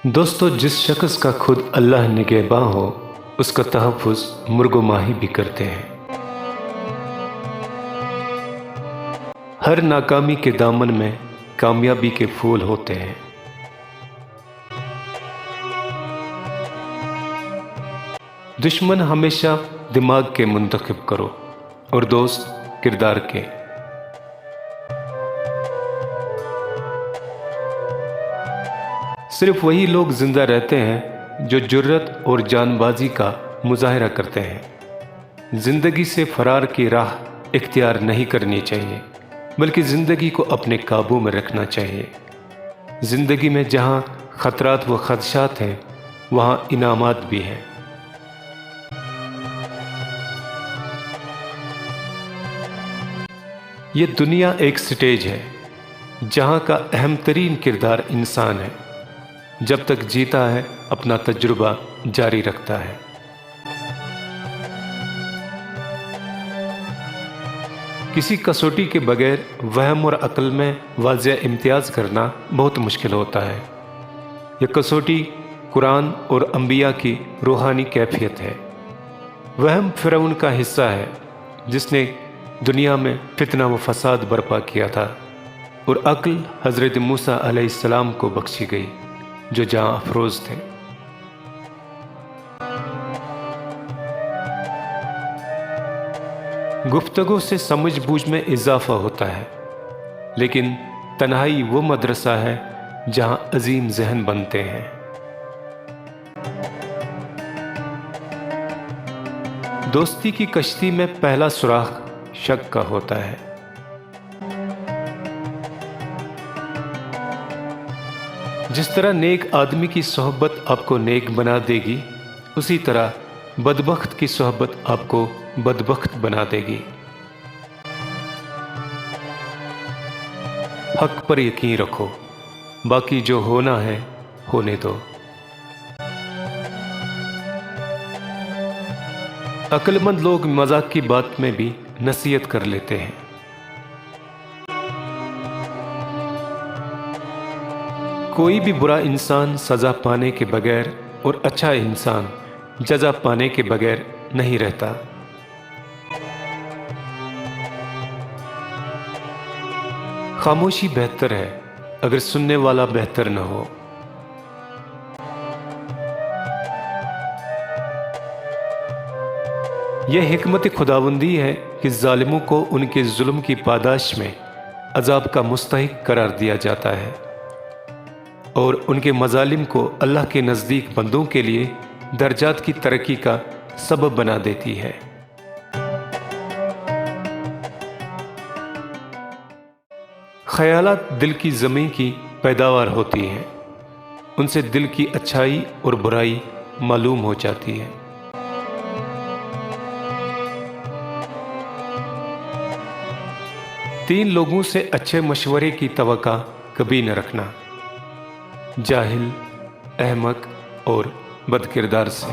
دوستو، جس شخص کا خود اللہ نگہباں ہو اس کا تحفظ مرغ و ماہی بھی کرتے ہیں۔ ہر ناکامی کے دامن میں کامیابی کے پھول ہوتے ہیں۔ دشمن ہمیشہ دماغ کے منتخب کرو اور دوست کردار کے۔ صرف وہی لوگ زندہ رہتے ہیں جو جرت اور جان بازی کا مظاہرہ کرتے ہیں۔ زندگی سے فرار کی راہ اختیار نہیں کرنی چاہیے، بلکہ زندگی کو اپنے قابو میں رکھنا چاہیے۔ زندگی میں جہاں خطرات و خدشات ہیں وہاں انعامات بھی ہیں۔ یہ دنیا ایک سٹیج ہے جہاں کا اہم ترین کردار انسان ہے۔ جب تک جیتا ہے اپنا تجربہ جاری رکھتا ہے۔ کسی کسوٹی کے بغیر وہم اور عقل میں واضح امتیاز کرنا بہت مشکل ہوتا ہے۔ یہ کسوٹی قرآن اور انبیاء کی روحانی کیفیت ہے۔ وہم فرعون کا حصہ ہے جس نے دنیا میں فتنہ و فساد برپا کیا تھا، اور عقل حضرت موسیٰ علیہ السلام کو بخشی گئی جو جہاں افروز تھے۔ گفتگو سے سمجھ بوجھ میں اضافہ ہوتا ہے، لیکن تنہائی وہ مدرسہ ہے جہاں عظیم ذہن بنتے ہیں۔ دوستی کی کشتی میں پہلا سوراخ شک کا ہوتا ہے۔ جس طرح نیک آدمی کی صحبت آپ کو نیک بنا دے گی، اسی طرح بدبخت کی صحبت آپ کو بدبخت بنا دے گی۔ حق پر یقین رکھو، باقی جو ہونا ہے ہونے دو۔ عقل مند لوگ مذاق کی بات میں بھی نصیحت کر لیتے ہیں۔ کوئی بھی برا انسان سزا پانے کے بغیر اور اچھا انسان جزا پانے کے بغیر نہیں رہتا۔ خاموشی بہتر ہے اگر سننے والا بہتر نہ ہو۔ یہ حکمت خداوندی ہے کہ ظالموں کو ان کے ظلم کی پاداش میں عذاب کا مستحق قرار دیا جاتا ہے، اور ان کے مظالم کو اللہ کے نزدیک بندوں کے لیے درجات کی ترقی کا سبب بنا دیتی ہے۔ خیالات دل کی زمین کی پیداوار ہوتی ہیں، ان سے دل کی اچھائی اور برائی معلوم ہو جاتی ہے۔ تین لوگوں سے اچھے مشورے کی توقع کبھی نہ رکھنا: جاہل، احمق اور بد کردار سے۔